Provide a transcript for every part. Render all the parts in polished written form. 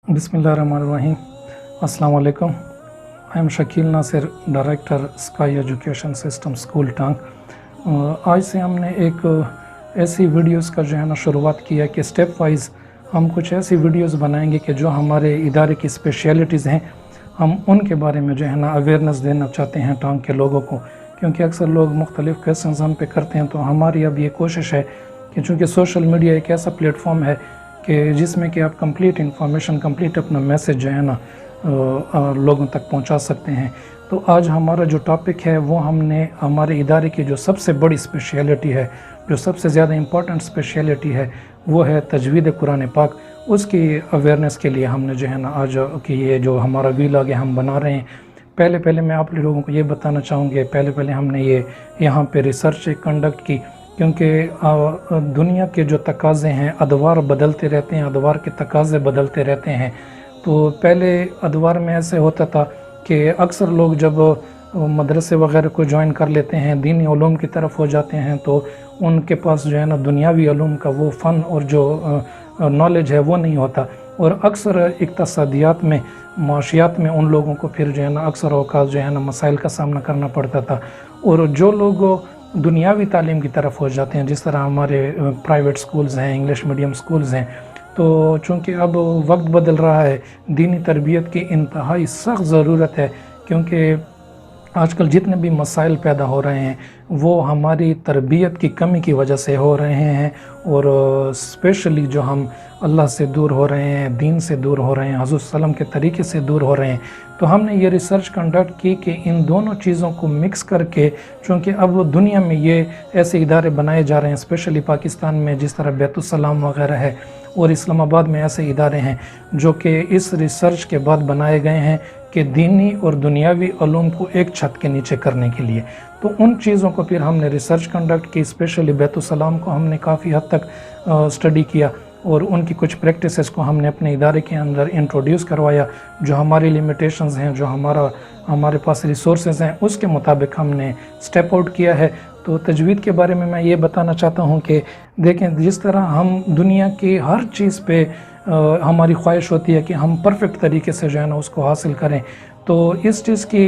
बिस्मिल्लाहिर्रहमानिर्रहीम। अस्सलाम वालेकुम। I am Shakeel Nasir, director sky education system school टांग। आज से हमने एक ऐसी वीडियोस का जो है ना शुरुआत किया कि स्टेप वाइज हम कुछ ऐसी वीडियोस बनाएंगे कि जो हमारे इदारे की स्पेशलिटीज़ हैं हम उनके बारे में जो है ना अवेयरनेस देना चाहते हैं टांग के लोगों को, क्योंकि अक्सर लोग मुख्तलिफ़ क्वेश्चंस हम पे करते हैं। तो हमारी अब ये कोशिश है कि चूँकि सोशल मीडिया एक ऐसा प्लेटफॉर्म है कि जिसमें कि आप कंप्लीट इंफॉर्मेशन, कंप्लीट अपना मैसेज जो है ना लोगों तक पहुंचा सकते हैं। तो आज हमारा जो टॉपिक है वो हमने हमारे इदारे की जो सबसे बड़ी स्पेशलिटी है, जो सबसे ज़्यादा इम्पॉर्टेंट स्पेशलिटी है, वो है तजवीद कुरान पाक। उसकी अवेयरनेस के लिए हमने जो है ना आज की ये जो हमारा व्लॉग है हम बना रहे हैं। पहले मैं आप लोगों को ये बताना चाहूँगी, पहले हमने ये यहाँ पे रिसर्च कंडक्ट की, क्योंकि दुनिया के जो तकाज़े हैं अदवार बदलते रहते हैं, अदवार के तकाज़े बदलते रहते हैं। तो पहले अदवार में ऐसे होता था कि अक्सर लोग जब मदरसे वगैरह को ज्वाइन कर लेते हैं, दीनी उलूम की तरफ हो जाते हैं, तो उनके पास जो है ना दुनियावी उलूम का वो फ़न और जो नॉलेज है वो नहीं होता। और अक्सर इक़्तिसादियात में, माशियात में उन लोगों को फिर जो है ना अक्सर औक़ात जो है ना मसाइल का सामना करना पड़ता था। और जो लोग दुनियावी तालीम की तरफ हो जाते हैं, जिस तरह हमारे प्राइवेट स्कूल्स हैं, इंग्लिश मीडियम स्कूल्स हैं, तो चूँकि अब वक्त बदल रहा है, दीनी तरबियत की इंतहाई सख्त ज़रूरत है, क्योंकि आजकल जितने भी मसाइल पैदा हो रहे हैं वो हमारी तरबियत की कमी की वजह से हो रहे हैं। और स्पेशली जो हम अल्लाह से दूर हो रहे हैं, दीन से दूर हो रहे हैं, हज़रत सल्लम के तरीके से दूर हो रहे हैं। तो हमने ये रिसर्च कंडक्ट की कि इन दोनों चीज़ों को मिक्स करके, चूँकि अब दुनिया में ये ऐसे इदारे बनाए जा रहे हैं, स्पेशली पाकिस्तान में जिस तरह बैतुस्सलाम वगैरह है और इस्लामाबाद में ऐसे इदारे हैं जो कि इस रिसर्च के बाद बनाए गए हैं कि दीनी और दुनियावी उलूम को एक छत के नीचे करने के लिए। तो उन चीज़ों को फिर हमने रिसर्च कंडक्ट की, स्पेशली बैतुस्सलाम को हमने काफ़ी हद तक स्टडी किया और उनकी कुछ प्रैक्टिसेस को हमने अपने इदारे के अंदर इंट्रोड्यूस करवाया। जो हमारी लिमिटेशंस हैं, जो हमारे पास रिसोर्सेज हैं, उसके मुताबिक हमने स्टेप आउट किया है। तो तजवीद के बारे में मैं ये बताना चाहता हूँ कि देखें, जिस तरह हम दुनिया की हर चीज़ पे हमारी ख्वाहिश होती है कि हम परफेक्ट तरीके से जो है ना उसको हासिल करें, तो इस चीज़ की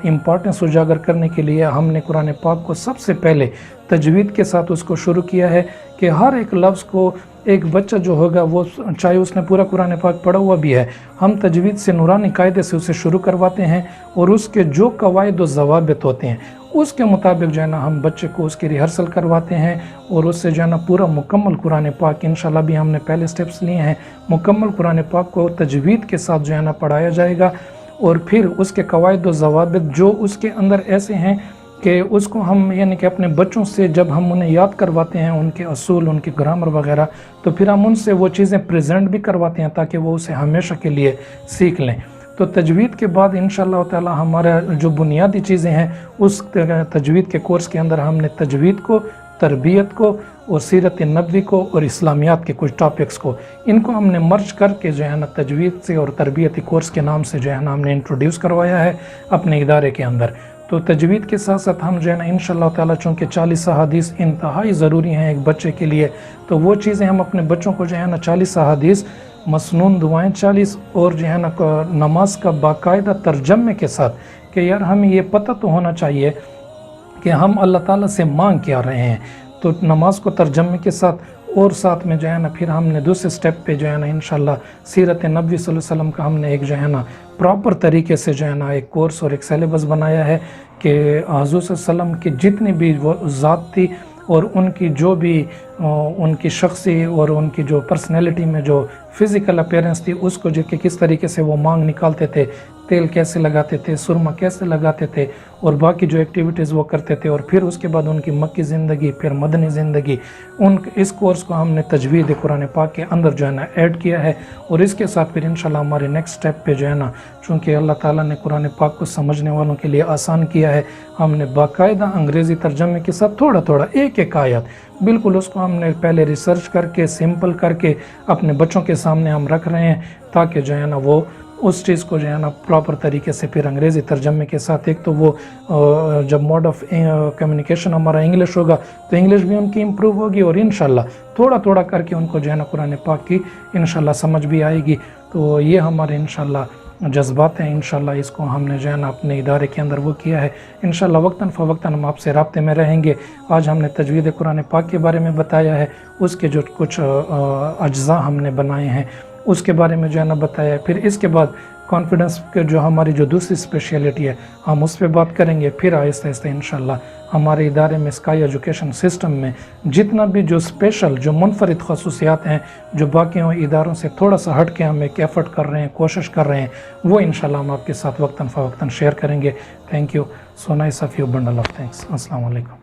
इम्पॉर्टेंस उजागर करने के लिए हमने कुरान पाक को सबसे पहले तजवीद के साथ उसको शुरू किया है कि हर एक लफ्ज़ को एक बच्चा जो होगा, वो चाहे उसने पूरा कुरान पाक पढ़ा हुआ भी है, हम तजवीद से नूरानी कायदे से उसे शुरू करवाते हैं और उसके जो कवायद व ज़वाबित होते हैं उसके मुताबिक जो है ना हम बच्चे को उसकी रिहर्सल करवाते हैं और उससे जो है ना पूरा मुकम्मल कुरान पाक, इंशाल्लाह भी हमने पहले स्टेप्स लिए हैं, मुकम्मल कुरान पाक को तजवीद के साथ जो है ना पढ़ाया जाएगा। और फिर उसके कवायद व ज़वाबित जो उसके अंदर ऐसे हैं कि उसको हम यानी कि अपने बच्चों से जब हम उन्हें याद करवाते हैं, उनके असूल, उनके ग्रामर वगैरह, तो फिर हम उनसे वो चीज़ें प्रेजेंट भी करवाते हैं ताकि वो उसे हमेशा के लिए सीख लें। तो तजवीद के बाद इंशाअल्लाह ताला हमारा जो बुनियादी चीज़ें हैं उस तजवीद के कोर्स के अंदर हमने तजवीद को, तरबियत को और सीरत नबवी को और इस्लामियात के कुछ टॉपिक्स को, इनको हमने मर्ज करके जो है ना तजवीद से और तरबियती कोर्स के नाम से जो है ना हमने इंट्रोड्यूस करवाया है अपने इदारे के अंदर। तो तजवीद के साथ साथ हम जो है ना इंशाअल्लाह ताला, चूँकि 40 अहादीस इंतहाई ज़रूरी हैं एक बच्चे के लिए, तो वो चीज़ें हम अपने बच्चों को जो है ना 40 अहादीस, मसनून दुआएं 40 और जो है ना नमाज का बाकायदा तर्जमे के साथ, कि यार हमें ये पता तो होना चाहिए कि हम अल्लाह ताला से मांग क्या रहे हैं। तो नमाज को तर्जमे के साथ और साथ में जो है ना फिर हमने दूसरे स्टेप पे जो है ना इंशाअल्लाह सीरत नबी सल्लल्लाहु अलैहि वसल्लम का हमने एक जो है ना प्रॉपर तरीके से जो है ना एक कोर्स और एक सिलेबस बनाया है कि हज़रत सल्लम की जितनी भी वो ज़ात थी और उनकी जो भी उनकी शख्सी और उनकी जो पर्सनैलिटी में जो फ़िज़िकल अपीयरेंस थी, उसको जो कि किस तरीके से वो मांग निकालते थे, तेल कैसे लगाते थे, सुरमा कैसे लगाते थे और बाकी जो एक्टिविटीज़ वो करते थे, और फिर उसके बाद उनकी मक्की ज़िंदगी, फिर मदनी ज़िंदगी, इस कोर्स को हमने तजवीद कुरान पाक के अंदर जो है ना ऐड किया है। और इसके साथ फिर इंशाल्लाह हमारे नेक्स्ट स्टेप पे जो है ना, चूँकि अल्लाह ताला ने कुरान पाक को समझने वालों के लिए आसान किया है, हमने बाकायदा अंग्रेज़ी तर्जमे के साथ थोड़ा थोड़ा एक आयत बिल्कुल उसको हमने पहले रिसर्च करके सिंपल करके अपने बच्चों के सामने हम रख रहे हैं, ताकि जो है ना वो उस चीज़ को जो है ना प्रॉपर तरीके से फिर अंग्रेज़ी तर्जमे के साथ, एक तो वो जब मोड ऑफ कम्युनिकेशन हमारा इंग्लिश होगा तो इंग्लिश भी उनकी इम्प्रूव होगी, और इंशाल्लाह थोड़ा थोड़ा करके उनको जो है ना कुरान पाक की इंशाल्लाह समझ भी आएगी। तो ये हमारे इंशाल्लाह जज्बात हैं, इंशाल्लाह इसको हमने जो है ना अपने इदारे के अंदर वो किया है। इंशाल्लाह वक्तन फ़वक्तन हम आपसे राब्ते में रहेंगे। आज हमने तजवीद कुरान पाक के बारे में बताया है, उसके जो कुछ अज्जा हमने बनाए हैं उसके बारे में जो है ना बताया है। फिर इसके बाद कॉन्फिडेंस के जो हमारी जो दूसरी स्पेशलिटी है हम उस पर बात करेंगे। फिर आहिस्ता आहिस्ता इंशाल्लाह हमारे इदारे में स्काई एजुकेशन सिस्टम में जितना भी जो स्पेशल जो मुनफरिद खसूसियात हैं, जो बाकी इदारों से थोड़ा सा हट के हम एक एफ़र्ट कर रहे हैं, कोशिश कर रहे हैं, वो इंशाल्लाह हम आपके साथ वक्तन फ़वक्तन शेयर करेंगे। Thank you. So nice of you, bundle of thanks. अस्सलाम वालेकुम।